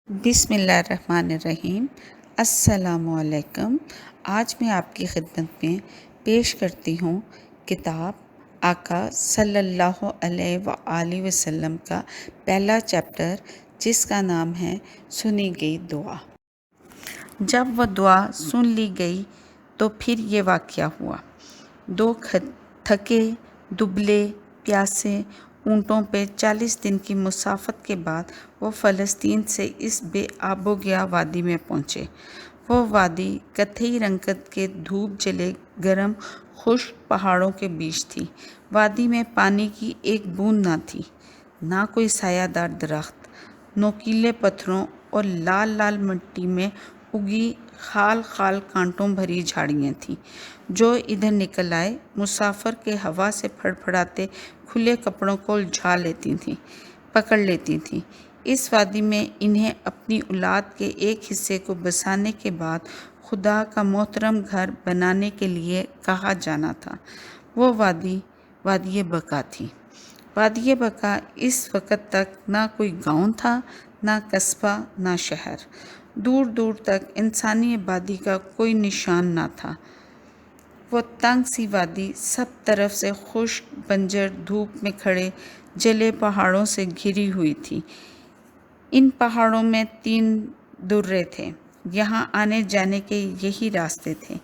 بسم اللہ الرحمن الرحیم۔ السلام علیکم۔ آج میں آپ کی خدمت میں پیش کرتی ہوں کتاب آقا صلی اللہ علیہ وآلہ وسلم کا پہلا چیپٹر، جس کا نام ہے سنی گئی دعا۔ جب وہ دعا سن لی گئی تو پھر یہ واقعہ ہوا۔ دو تھکے دبلے پیاسے اونٹوں پہ 40 دن کی مسافت کے بعد وہ فلسطین سے اس بے آب و گیا وادی میں پہنچے۔ وہ وادی کتھئی رنگت کے دھوپ جلے گرم خشک پہاڑوں کے بیچ تھی۔ وادی میں پانی کی ایک بوند نہ تھی، نہ کوئی سایہ دار درخت۔ نوکیلے پتھروں اور لال لال مٹی میں اگی خال خال کانٹوں بھری جھاڑیاں تھیں، جو ادھر نکل آئے مسافر کے ہوا سے پھڑ پھڑاتے کھلے کپڑوں کو الجھا لیتی تھیں، پکڑ لیتی تھیں۔ اس وادی میں انہیں اپنی اولاد کے ایک حصے کو بسانے کے بعد خدا کا محترم گھر بنانے کے لیے کہا جانا تھا۔ وہ وادی بقا تھی۔ وادی بقا اس وقت تک نہ کوئی گاؤں تھا، نہ قصبہ، نہ شہر۔ دور دور تک انسانی آبادی کا کوئی نشان نہ تھا۔ وہ تنگ سی وادی سب طرف سے خشک بنجر دھوپ میں کھڑے جلے پہاڑوں سے گھری ہوئی تھی۔ ان پہاڑوں میں 3 درے تھے۔ یہاں آنے جانے کے یہی راستے تھے۔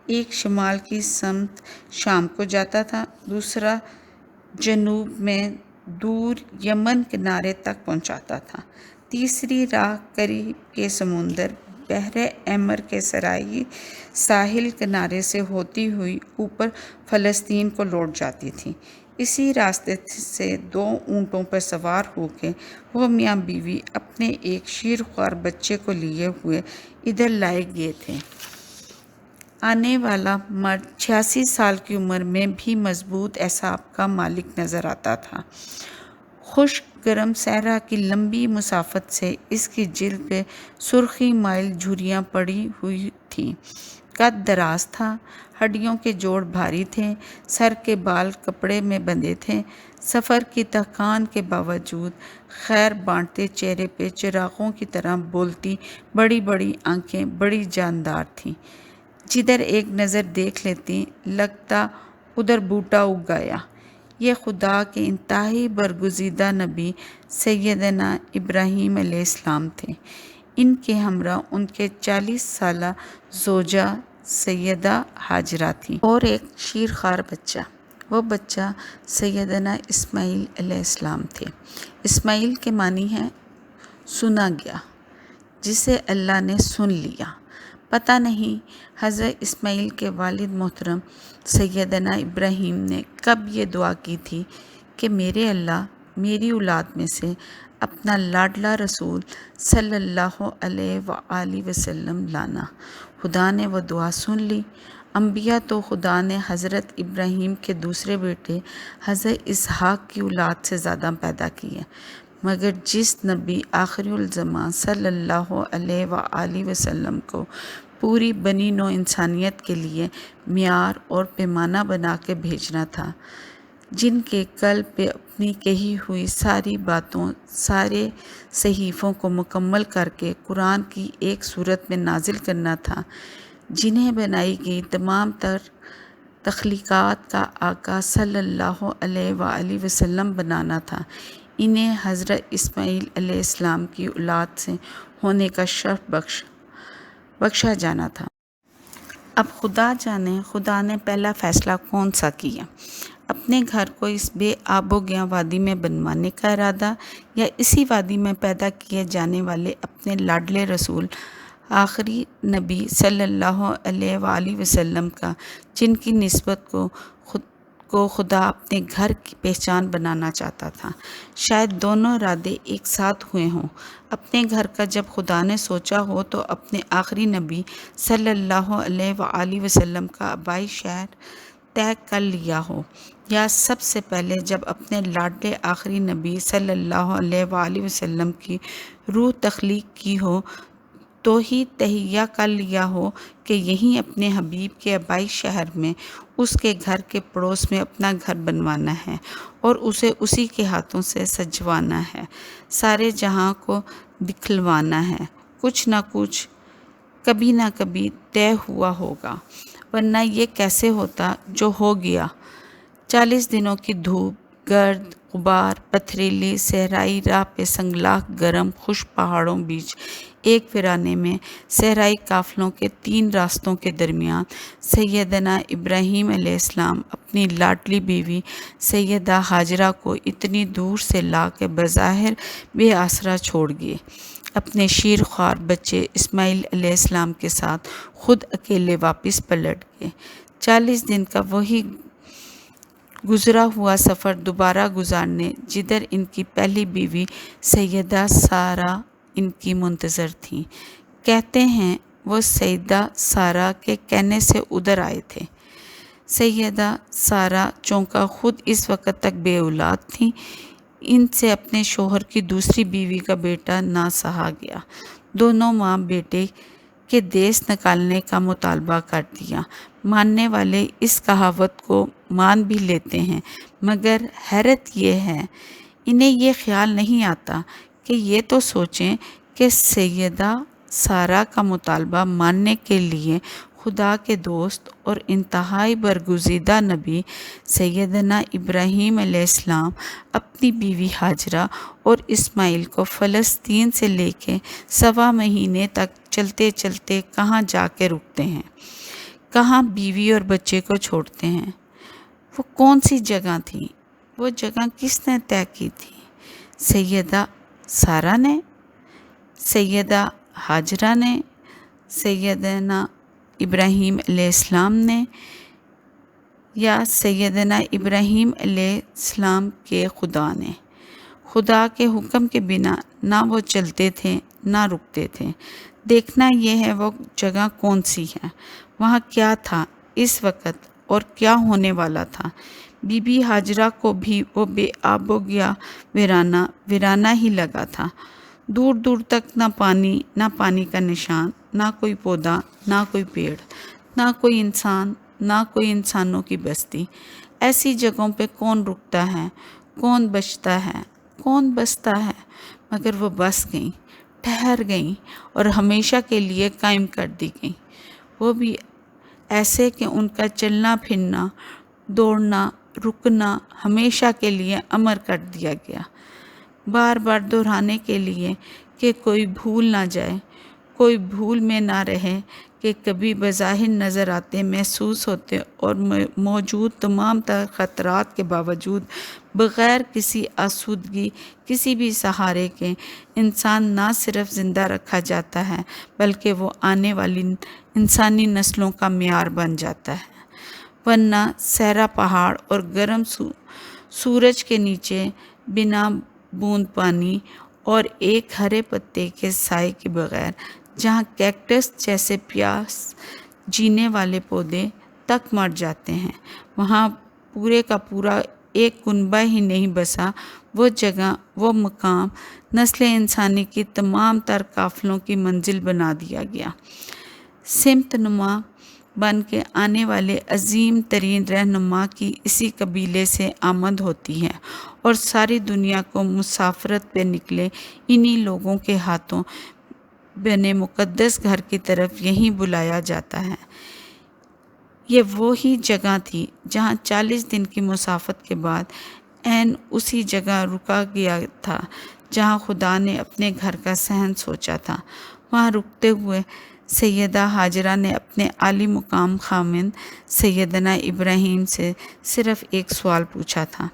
ایک شمال کی سمت شام کو جاتا تھا، دوسرا جنوب میں دور یمن کنارے تک پہنچاتا تھا، تیسری راہ قریب کے سمندر بحر احمر کے ساحل کنارے سے ہوتی ہوئی اوپر فلسطین کو لوٹ جاتی تھی۔ اسی راستے سے 2 اونٹوں پر سوار ہو کے وہ میاں بیوی اپنے ایک شیرخوار بچے کو لیے ہوئے ادھر لائے گئے تھے۔ آنے والا مرد 86 سال کی عمر میں بھی مضبوط اعصاب کا مالک نظر آتا تھا۔ خشک گرم صحرا کی لمبی مسافت سے اس کی جلد پہ سرخی مائل جھریاں پڑی ہوئی تھیں۔ قد دراز تھا، ہڈیوں کے جوڑ بھاری تھے، سر کے بال کپڑے میں بندھے تھے۔ سفر کی تھکان کے باوجود خیر بانٹتے چہرے پہ چراغوں کی طرح بولتی بڑی بڑی آنکھیں بڑی جاندار تھیں۔ جدھر ایک نظر دیکھ لیتی لگتا ادھر بوٹا اگ گیا۔ یہ خدا کے انتہائی برگزیدہ نبی سیدنا ابراہیم علیہ السلام تھے۔ ان کے ہمراہ ان کے 40 سالہ زوجہ سیدہ ہاجرہ تھی اور ایک شیرخوار بچہ۔ وہ بچہ سیدنا اسماعیل علیہ السلام تھے۔ اسماعیل کے معنی ہے سنا گیا، جسے اللہ نے سن لیا۔ پتہ نہیں حضرت اسماعیل کے والد محترم سیدنا ابراہیم نے کب یہ دعا کی تھی کہ میرے اللہ میری اولاد میں سے اپنا لاڈلا رسول صلی اللہ علیہ وآلہ وسلم لانا۔ خدا نے وہ دعا سن لی۔ انبیاء تو خدا نے حضرت ابراہیم کے دوسرے بیٹے حضرت اسحاق کی اولاد سے زیادہ پیدا کیے، مگر جس نبی آخر الزمان صلی اللہ علیہ وآلہ وسلم کو پوری بنی نوع انسانیت کے لیے معیار اور پیمانہ بنا کے بھیجنا تھا، جن کے قلب پہ اپنی کہی ہوئی ساری باتوں سارے صحیفوں کو مکمل کر کے قرآن کی ایک صورت میں نازل کرنا تھا، جنہیں بنائی گئی تمام تر تخلیقات کا آقا صلی اللہ علیہ وآلہ وسلم بنانا تھا، انہیں حضرت اسماعیل علیہ السلام کی اولاد سے ہونے کا شرف بخشا جانا تھا۔ اب خدا جانے خدا نے پہلا فیصلہ کون سا کیا، اپنے گھر کو اس بے آب و گیا وادی میں بنوانے کا ارادہ، یا اسی وادی میں پیدا کیے جانے والے اپنے لاڈلے رسول آخری نبی صلی اللہ علیہ وآلہ وسلم کا، جن کی نسبت کو خدا اپنے گھر کی پہچان بنانا چاہتا تھا؟ شاید دونوں ارادے ایک ساتھ ہوئے ہوں۔ اپنے گھر کا جب خدا نے سوچا ہو تو اپنے آخری نبی صلی اللہ علیہ وآلہ وسلم کا آبائی شہر طے کر لیا ہو، یا سب سے پہلے جب اپنے لاڈلے آخری نبی صلی اللہ علیہ وآلہ وسلم کی روح تخلیق کی ہو تو ہی تہیہ کر لیا ہو کہ یہیں اپنے حبیب کے آبائی شہر میں اس کے گھر کے پڑوس میں اپنا گھر بنوانا ہے اور اسے اسی کے ہاتھوں سے سجوانا ہے، سارے جہاں کو دکھلوانا ہے۔ کچھ نہ کچھ کبھی نہ کبھی طے ہوا ہوگا، ورنہ یہ کیسے ہوتا جو ہو گیا۔ 40 دنوں کی دھوپ، گرد، غبار، پتھریلی صحرائی راہ پہ سنگلاخ گرم خشک پہاڑوں بیچ ایک ویرانے میں صحرائی قافلوں کے 3 راستوں کے درمیان سیدنا ابراہیم علیہ السلام اپنی لاڈلی بیوی سیدہ ہاجرہ کو اتنی دور سے لا کے بظاہر بے آسرا چھوڑ گئے، اپنے شیر خوار بچے اسماعیل علیہ السلام کے ساتھ خود اکیلے واپس پلٹ گئے۔ 40 دن کا وہی گزرا ہوا سفر دوبارہ گزارنے جدھر ان کی پہلی بیوی سیدہ سارہ ان کی منتظر تھیں۔ کہتے ہیں وہ سیدہ سارہ کے کہنے سے ادھر آئے تھے۔ سیدہ سارہ چونکہ خود اس وقت تک بے اولاد تھیں، ان سے اپنے شوہر کی دوسری بیوی کا بیٹا نہ سہا گیا۔ دونوں ماں بیٹے کے دیس نکالنے کا مطالبہ کر دیا۔ ماننے والے اس کہاوت کو مان بھی لیتے ہیں، مگر حیرت یہ ہے انہیں یہ خیال نہیں آتا کہ یہ تو سوچیں کہ سیدہ سارہ کا مطالبہ ماننے کے لیے خدا کے دوست اور انتہائی برگزیدہ نبی سیدنا ابراہیم علیہ السلام اپنی بیوی ہاجرہ اور اسماعیل کو فلسطین سے لے کے 1.25 مہینے تک چلتے چلتے کہاں جا کے رکتے ہیں، کہاں بیوی اور بچے کو چھوڑتے ہیں۔ وہ کون سی جگہ تھی؟ وہ جگہ کس نے طے کی تھی؟ سیدہ سارہ نے، سیدہ ہاجرہ نے، سیدنا ابراہیم علیہ السلام نے، یا سیدنا ابراہیم علیہ السلام کے خدا نے؟ خدا کے حکم کے بنا نہ وہ چلتے تھے نہ رکتے تھے۔ دیکھنا یہ ہے وہ جگہ کون سی ہے، وہاں کیا تھا اس وقت اور کیا ہونے والا تھا۔ بی بی ہاجرہ کو بھی وہ بے آب و گیا ویرانہ ہی لگا تھا۔ دور دور تک نہ پانی کا نشان، نہ کوئی پودا، نہ کوئی پیڑ، نہ کوئی انسان، نہ کوئی انسانوں کی بستی۔ ایسی جگہوں پہ کون رکتا ہے، کون بستا ہے؟ مگر وہ بس گئیں، ٹھہر گئیں اور ہمیشہ کے لیے قائم کر دی گئیں۔ وہ بھی ایسے کہ ان کا چلنا پھرنا، دوڑنا، رکنا ہمیشہ کے لیے امر کر دیا گیا، بار بار دہرانے کے لیے کہ کوئی بھول نہ جائے، کوئی بھول میں نہ رہے کہ کبھی بظاہر نظر آتے، محسوس ہوتے اور موجود تمام تر خطرات کے باوجود بغیر کسی آسودگی، کسی بھی سہارے کے انسان نہ صرف زندہ رکھا جاتا ہے بلکہ وہ آنے والی انسانی نسلوں کا معیار بن جاتا ہے۔ ورنہ صحرا پہاڑ اور گرم سورج کے نیچے بنا بوند پانی اور ایک ہرے پتے کے سائے کے بغیر، جہاں کیکٹس جیسے پیاس جینے والے پودے تک مر جاتے ہیں، وہاں پورے کا پورا ایک کنبہ ہی نہیں بسا۔ وہ جگہ، وہ مقام نسل انسانی کی تمام تر قافلوں کی منزل بنا دیا گیا۔ سمت نما بن کے آنے والے عظیم ترین رہنما کی اسی قبیلے سے آمد ہوتی ہے اور ساری دنیا کو مسافرت پہ نکلے انہی لوگوں کے ہاتھوں بنے مقدس گھر کی طرف یہیں بلایا جاتا ہے۔ یہ وہی جگہ تھی جہاں 40 دن کی مسافت کے بعد عین اسی جگہ رکا گیا تھا جہاں خدا نے اپنے گھر کا صحن سوچا تھا۔ وہاں رکتے ہوئے سیدہ ہاجرہ نے اپنے عالی مقام خاوند سیدنا ابراہیم سے صرف ایک سوال پوچھا تھا،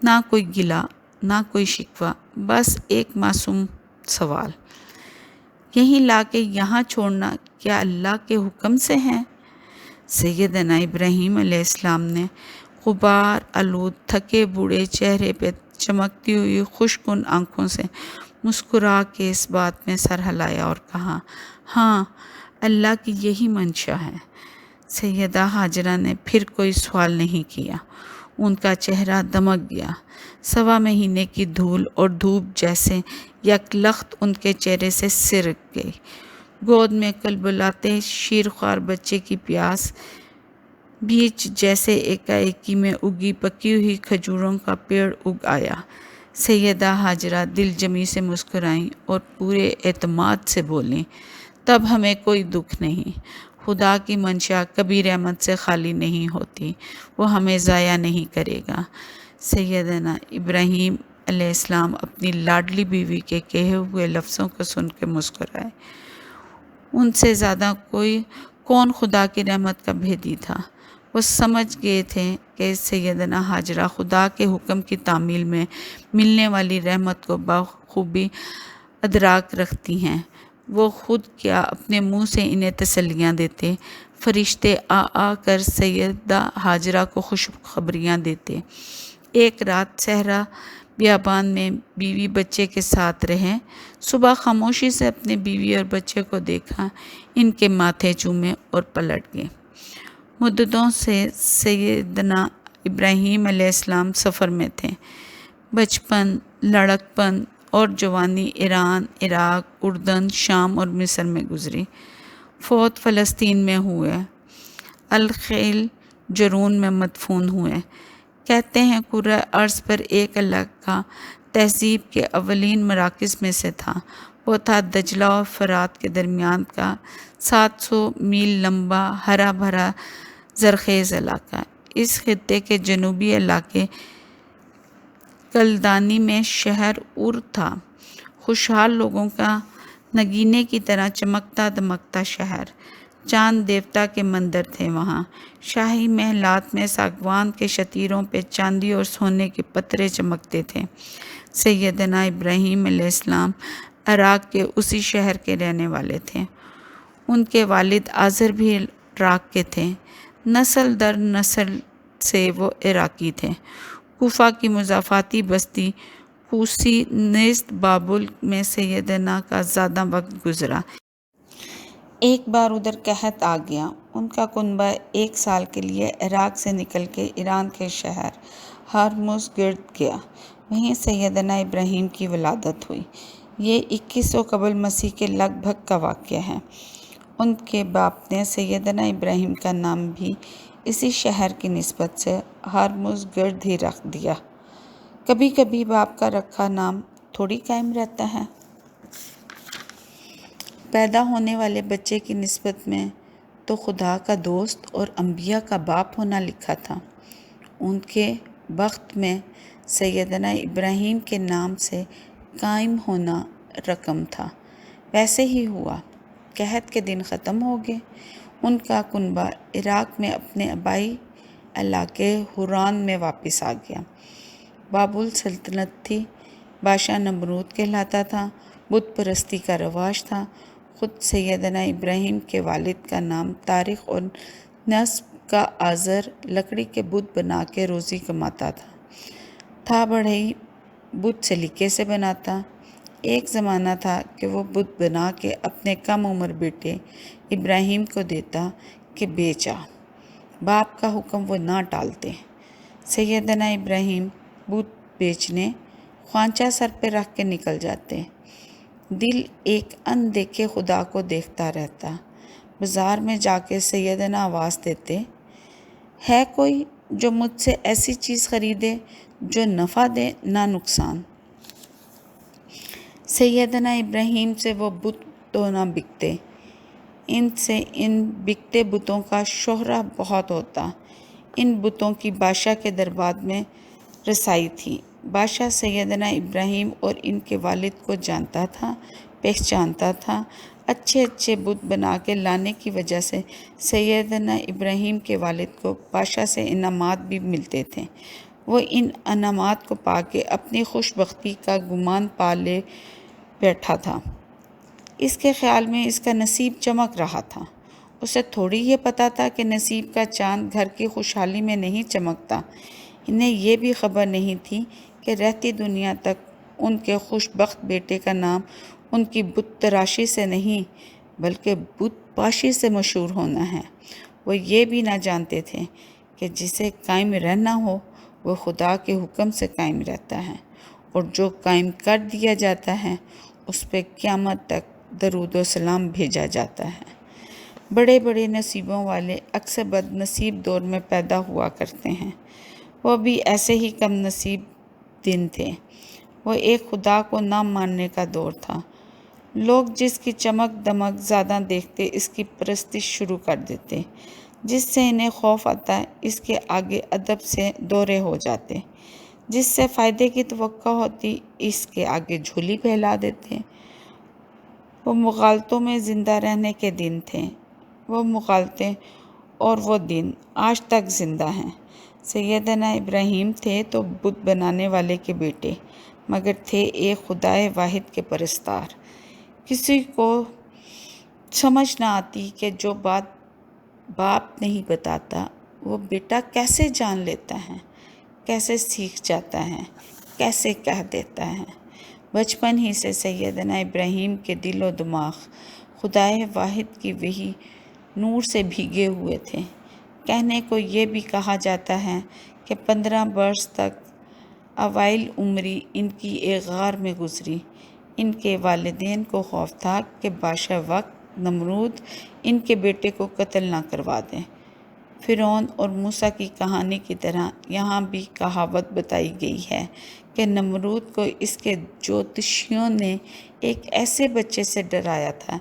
نہ کوئی گلہ، نہ کوئی شکوہ، بس ایک معصوم سوال، یہیں لا کے یہاں چھوڑنا کیا اللہ کے حکم سے ہے؟ سیدنا ابراہیم علیہ السلام نے غبار آلود تھکے بوڑھے چہرے پہ چمکتی ہوئی خوشکن آنکھوں سے مسکرا کے اس بات میں سر ہلایا اور کہا، ہاں، اللہ کی یہی منشا ہے۔ سیدہ ہاجرہ نے پھر کوئی سوال نہیں کیا۔ ان کا چہرہ دمک گیا، 1.25 مہینے کی دھول اور دھوپ جیسے یک لخت ان کے چہرے سے سرک گئی۔ گود میں کلبلاتے شیرخوار بچے کی پیاس، بیچ جیسے ایکاಏکی میں اگی پکی ہوئی کھجوروں کا پیڑ اگ آیا۔ سیدہ ہاجرہ دل جمی سے مسکرائیں اور پورے اعتماد سے بولیں، تب ہمیں کوئی دکھ نہیں۔ خدا کی منشا کبھی رحمت سے خالی نہیں ہوتی، وہ ہمیں ضائع نہیں کرے گا۔ سیدنا ابراہیم علیہ السلام اپنی لاڈلی بیوی کے کہے ہوئے لفظوں کو سن کے مسکرائے۔ ان سے زیادہ کون خدا کی رحمت کا بھیدی تھا؟ وہ سمجھ گئے تھے کہ سیدنا ہاجرہ خدا کے حکم کی تعمیل میں ملنے والی رحمت کو بخوبی ادراک رکھتی ہیں۔ وہ خود کیا اپنے منہ سے انہیں تسلیاں دیتے، فرشتے آ کر سیدہ ہاجرہ کو خوشخبریاں دیتے۔ ایک رات صحرا بیابان میں بیوی بچے کے ساتھ رہے، صبح خاموشی سے اپنے بیوی اور بچے کو دیکھا، ان کے ماتھے چومے اور پلٹ گئے۔ مدتوں سے سیدنا ابراہیم علیہ السلام سفر میں تھے۔ بچپن، لڑکپن اور جوانی ایران، عراق، اردن، شام اور مصر میں گزری۔ فوت فلسطین میں ہوئے، الخیل جرون میں مدفون ہوئے۔ کہتے ہیں کرۂ ارض پر ایک اللہ کا تہذیب کے اولین مراکز میں سے تھا۔ وہ تھا دجلہ اور فرات کے درمیان کا 700 میل لمبا ہرا بھرا زرخیز علاقہ۔ اس خطے کے جنوبی علاقے کلدانی میں شہر اور تھا، خوشحال لوگوں کا نگینے کی طرح چمکتا دمکتا شہر۔ چاند دیوتا کے مندر تھے وہاں۔ شاہی محلات میں ساگوان کے شتیروں پہ چاندی اور سونے کے پترے چمکتے تھے۔ سیدنا ابراہیم علیہ السلام عراق کے اسی شہر کے رہنے والے تھے۔ ان کے والد آزر بھی عراق کے تھے۔ نسل در نسل سے وہ عراقی تھے۔ کوفہ کی مضافاتی بستی کوسی نیز بابل میں سیدنا کا زیادہ وقت گزرا۔ ایک بار ادھر قحط آ گیا۔ ان کا کنبہ 1 سال کے لیے عراق سے نکل کے ایران کے شہر ہرمز گرد گیا۔ وہیں سیدنا ابراہیم کی ولادت ہوئی۔ یہ 2100 قبل مسیح کے لگ بھگ کا واقعہ ہے۔ ان کے باپ نے سیدنا ابراہیم کا نام بھی اسی شہر کی نسبت سے ہرمز گرد ہی رکھ دیا۔ کبھی کبھی باپ کا رکھا نام تھوڑی قائم رہتا ہے۔ پیدا ہونے والے بچے کی نسبت میں تو خدا کا دوست اور انبیاء کا باپ ہونا لکھا تھا۔ ان کے بخت میں سیدنا ابراہیم کے نام سے قائم ہونا رقم تھا۔ ویسے ہی ہوا۔ قحط کے دن ختم ہو گئے۔ ان کا کنبہ عراق میں اپنے آبائی علاقے حوران میں واپس آ گیا۔ بابل سلطنت تھی۔ بادشاہ نمرود کہلاتا تھا۔ بت پرستی کا رواج تھا۔ خود سیدنا ابراہیم کے والد کا نام طارق اور نسب کا آزر لکڑی کے بت بنا کے روزی کماتا تھا بڑھئی بت سلیقے سے بناتا۔ ایک زمانہ تھا کہ وہ بت بنا کے اپنے کم عمر بیٹے ابراہیم کو دیتا کہ بیچ آ۔ باپ کا حکم وہ نہ ٹالتے۔ سیدنا ابراہیم بت بیچنے خوانچہ سر پہ رکھ کے نکل جاتے۔ دل ایک ان دیکھے خدا کو دیکھتا رہتا۔ بازار میں جا کے سیدنا آواز دیتے، ہے کوئی جو مجھ سے ایسی چیز خریدے جو نفع دے نہ نقصان؟ سیدنا ابراہیم سے وہ بت تو نہ بکتے، ان سے ان بکتے بتوں کا شہرہ بہت ہوتا۔ ان بتوں کی بادشاہ کے دربار میں رسائی تھی۔ بادشاہ سیدنا ابراہیم اور ان کے والد کو جانتا تھا، پہچانتا تھا۔ اچھے اچھے بت بنا کے لانے کی وجہ سے سیدنا ابراہیم کے والد کو بادشاہ سے انعامات بھی ملتے تھے۔ وہ ان انعامات کو پا کے اپنی خوش بختی کا گمان پا لے بیٹھا تھا۔ اس کے خیال میں اس کا نصیب چمک رہا تھا۔ اسے تھوڑی یہ پتہ تھا کہ نصیب کا چاند گھر کی خوشحالی میں نہیں چمکتا۔ انہیں یہ بھی خبر نہیں تھی کہ رہتی دنیا تک ان کے خوش بخت بیٹے کا نام ان کی بت تراشی سے نہیں بلکہ بت پاشی سے مشہور ہونا ہے۔ وہ یہ بھی نہ جانتے تھے کہ جسے قائم رہنا ہو وہ خدا کے حکم سے قائم رہتا ہے، اور جو قائم کر دیا جاتا ہے اس پہ قیامت تک درود و سلام بھیجا جاتا ہے۔ بڑے بڑے نصیبوں والے اکثر بد نصیب دور میں پیدا ہوا کرتے ہیں۔ وہ بھی ایسے ہی کم نصیب دن تھے۔ وہ ایک خدا کو نہ ماننے کا دور تھا۔ لوگ جس کی چمک دمک زیادہ دیکھتے اس کی پرستش شروع کر دیتے، جس سے انہیں خوف آتا اس کے آگے ادب سے دورے ہو جاتے، جس سے فائدے کی توقع ہوتی اس کے آگے جھولی پھیلا دیتے۔ وہ مغالطوں میں زندہ رہنے کے دن تھے۔ وہ مغالطے اور وہ دن آج تک زندہ ہیں۔ سیدنا ابراہیم تھے تو بت بنانے والے کے بیٹے، مگر تھے ایک خدائے واحد کے پرستار۔ کسی کو سمجھ نہ آتی کہ جو بات باپ نہیں بتاتا وہ بیٹا کیسے جان لیتا ہے، کیسے سیکھ جاتا ہے، کیسے کہہ دیتا ہے۔ بچپن ہی سے سیدنا ابراہیم کے دل و دماغ خدائے واحد کی وحی نور سے بھیگے ہوئے تھے۔ کہنے کو یہ بھی کہا جاتا ہے کہ 15 برس تک اوائل عمری ان کی ایک غار میں گزری۔ ان کے والدین کو خوف تھا کہ بادشاہ وقت نمرود ان کے بیٹے کو قتل نہ کروا دیں۔ فرعون اور موسیٰ کی کہانی کی طرح یہاں بھی کہاوت بتائی گئی ہے کہ نمرود کو اس کے جوتشیوں نے ایک ایسے بچے سے ڈرایا تھا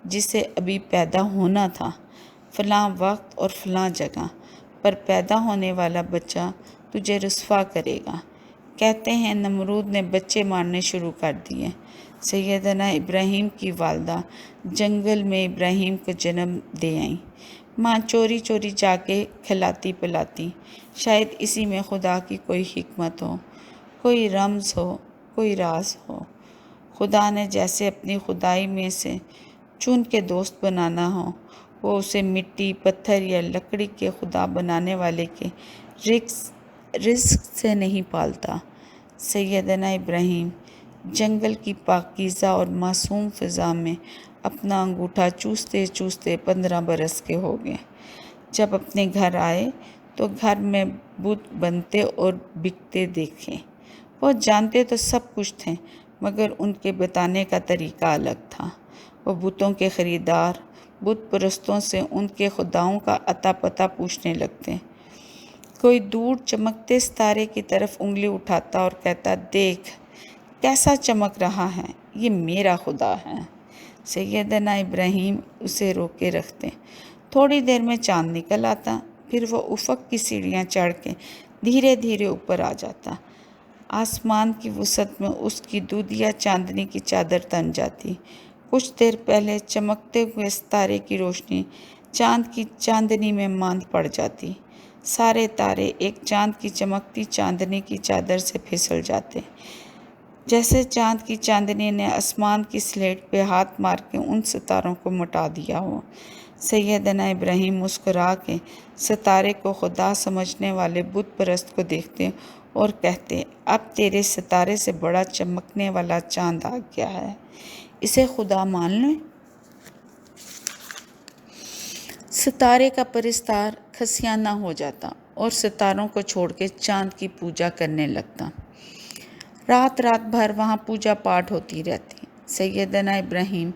جسے ابھی پیدا ہونا تھا، فلاں وقت اور فلاں جگہ پر پیدا ہونے والا بچہ تجھے رسوا کرے گا۔ کہتے ہیں نمرود نے بچے مارنے شروع کر دیے۔ سیدنا ابراہیم کی والدہ جنگل میں ابراہیم کو جنم دے آئیں۔ ماں چوری چوری جا کے کھلاتی پلاتی۔ شاید اسی میں خدا کی کوئی حکمت ہو، کوئی رمز ہو، کوئی راز ہو۔ خدا نے جیسے اپنی خدائی میں سے چن کے دوست بنانا ہو، وہ اسے مٹی، پتھر یا لکڑی کے خدا بنانے والے کے رزق سے نہیں پالتا۔ سیدنا ابراہیم جنگل کی پاکیزہ اور معصوم فضا میں اپنا انگوٹھا چوستے چوستے 15 برس کے ہو گئے۔ جب اپنے گھر آئے تو گھر میں بت بنتے اور بکتے دیکھے۔ وہ جانتے تو سب کچھ تھے مگر ان کے بتانے کا طریقہ الگ تھا۔ وہ بتوں کے خریدار بت پرستوں سے ان کے خداؤں کا اتا پتہ پوچھنے لگتے۔ کوئی دور چمکتے ستارے کی طرف انگلی اٹھاتا اور کہتا، دیکھ کیسا چمک رہا ہے، یہ میرا خدا ہے۔ سیدنا ابراہیم اسے روکے رکھتے۔ تھوڑی دیر میں چاند نکل آتا، پھر وہ افق کی سیڑھیاں چڑھ کے دھیرے دھیرے اوپر آ جاتا۔ آسمان کی وسعت میں اس کی دودھیا چاندنی کی چادر تن جاتی۔ کچھ دیر پہلے چمکتے ہوئے ستارے کی روشنی چاند کی چاندنی میں ماند پڑ جاتی۔ سارے تارے ایک چاند کی چمکتی چاندنی کی چادر سے پھسل جاتے، جیسے چاند کی چاندنی نے آسمان کی سلیٹ پہ ہاتھ مار کے ان ستاروں کو مٹا دیا ہو۔ سیدنا ابراہیم مسکرا کے ستارے کو خدا سمجھنے والے بت پرست کو دیکھتے اور کہتے، اب تیرے ستارے سے بڑا چمکنے والا چاند آ گیا ہے، اسے خدا مان لیں۔ ستارے کا پرستار کھسیانہ ہو جاتا اور ستاروں کو چھوڑ کے چاند کی پوجا کرنے لگتا۔ رات رات بھر وہاں پوجا پاٹ ہوتی رہتی۔ سیدنا ابراہیم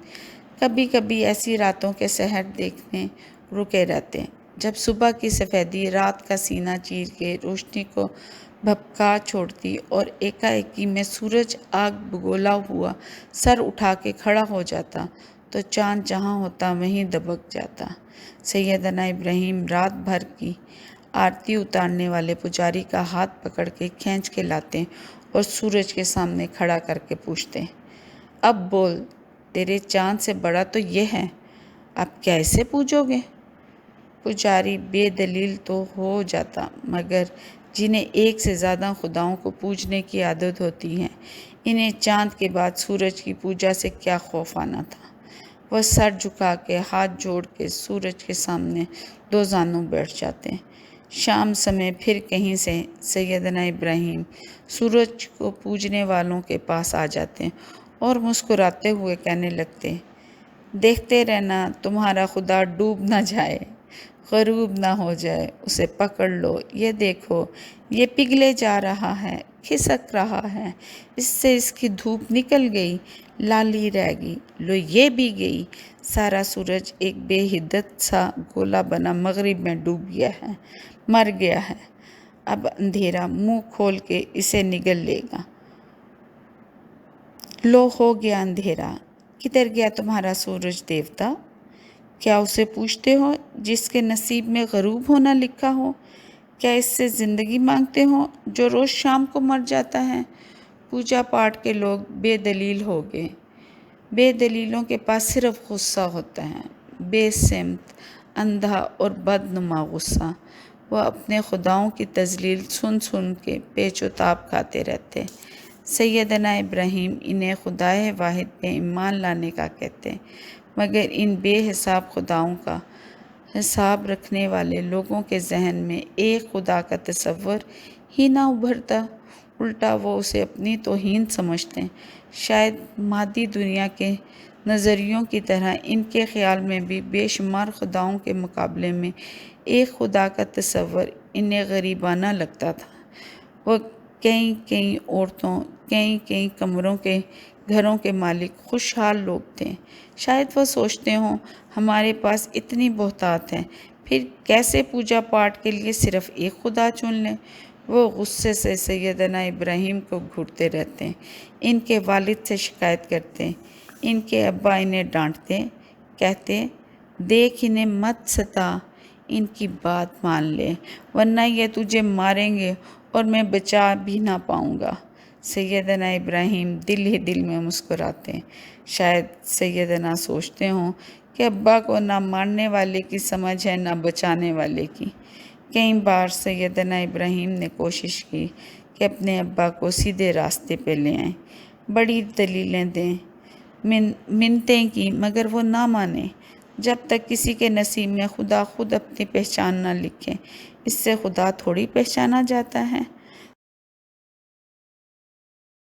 کبھی کبھی ایسی راتوں کے سحر دیکھنے رکے رہتے جب صبح کی سفیدی رات کا سینہ چیر کے روشنی کو بھبکا چھوڑتی اور ایکا ایکی میں سورج آگ بگولا ہوا سر اٹھا کے کھڑا ہو جاتا تو چاند جہاں ہوتا وہیں دبک جاتا۔ سیدنا ابراہیم رات بھر کی آرتی اتارنے والے پجاری کا ہاتھ پکڑ کے کھینچ کے لاتے اور سورج کے سامنے کھڑا کر کے پوچھتے، اب بول، تیرے چاند سے بڑا تو یہ ہے، اب کیا اسے پوجو گے؟ پجاری بے دلیل تو ہو جاتا، مگر جنہیں ایک سے زیادہ خداؤں کو پوجنے کی عادت ہوتی ہے، انہیں چاند کے بعد سورج کی پوجا سے کیا خوف آنا تھا۔ وہ سر جھکا کے ہاتھ جوڑ کے سورج کے سامنے دو زانوں بیٹھ جاتے۔ شام سمے پھر کہیں سے سیدنا ابراہیم سورج کو پوجنے والوں کے پاس آ جاتے اور مسکراتے ہوئے کہنے لگتے، دیکھتے رہنا تمہارا خدا ڈوب نہ جائے، غروب نہ ہو جائے، اسے پکڑ لو، یہ دیکھو یہ پگھلے جا رہا ہے، کھسک رہا ہے، اس سے اس کی دھوپ نکل گئی، لالی رہ گئی، لو یہ بھی گئی، سارا سورج ایک بے حدت سا گولا بنا مغرب میں ڈوب گیا ہے، مر گیا ہے، اب اندھیرا منہ کھول کے اسے نگل لے گا۔ لو ہو گیا اندھیرا، کدھر گیا تمہارا سورج دیوتا؟ کیا اسے پوچھتے ہو جس کے نصیب میں غروب ہونا لکھا ہو؟ کیا اس سے زندگی مانگتے ہو جو روز شام کو مر جاتا ہے؟ پوجا پاٹ کے لوگ بے دلیل ہو گئے، بے دلیلوں کے پاس صرف غصہ ہوتا ہے، بے سمت، اندھا اور بدنما غصہ۔ وہ اپنے خداؤں کی تذلیل سن سن کے پیچ و تاب کھاتے رہتے۔ سیدنا ابراہیم انہیں خدائے واحد پہ ایمان لانے کا کہتے، مگر ان بے حساب خداؤں کا حساب رکھنے والے لوگوں کے ذہن میں ایک خدا کا تصور ہی نہ ابھرتا، الٹا وہ اسے اپنی توہین سمجھتے۔ شاید مادی دنیا کے نظریوں کی طرح ان کے خیال میں بھی بے شمار خداؤں کے مقابلے میں ایک خدا کا تصور انہیں غریبانہ لگتا تھا۔ وہ کئی کئی عورتوں، کئی کئی کمروں کے گھروں کے مالک خوشحال لوگ تھے۔ شاید وہ سوچتے ہوں ہمارے پاس اتنی بہتات ہیں، پھر کیسے پوجا پاٹ کے لیے صرف ایک خدا چن لیں۔ وہ غصے سے سیدنا ابراہیم کو گھورتے رہتے، ان کے والد سے شکایت کرتے، ان کے ابا انہیں ڈانٹتے، کہتے دیکھ انہیں مت ستا، ان کی بات مان لے ورنہ یہ تجھے ماریں گے اور میں بچا بھی نہ پاؤں گا۔ سیدنا ابراہیم دل ہی دل میں مسکراتے۔ شاید سیدنا سوچتے ہوں کہ ابا کو نہ مارنے والے کی سمجھ ہے نہ بچانے والے کی۔ کئی بار سیدنا ابراہیم نے کوشش کی کہ اپنے ابا کو سیدھے راستے پہ لے آئیں، بڑی دلیلیں دیں، منتیں کی، مگر وہ نہ مانے۔ جب تک کسی کے نصیب میں خدا خود اپنی پہچان نہ لکھے، اس سے خدا تھوڑی پہچانا جاتا ہے۔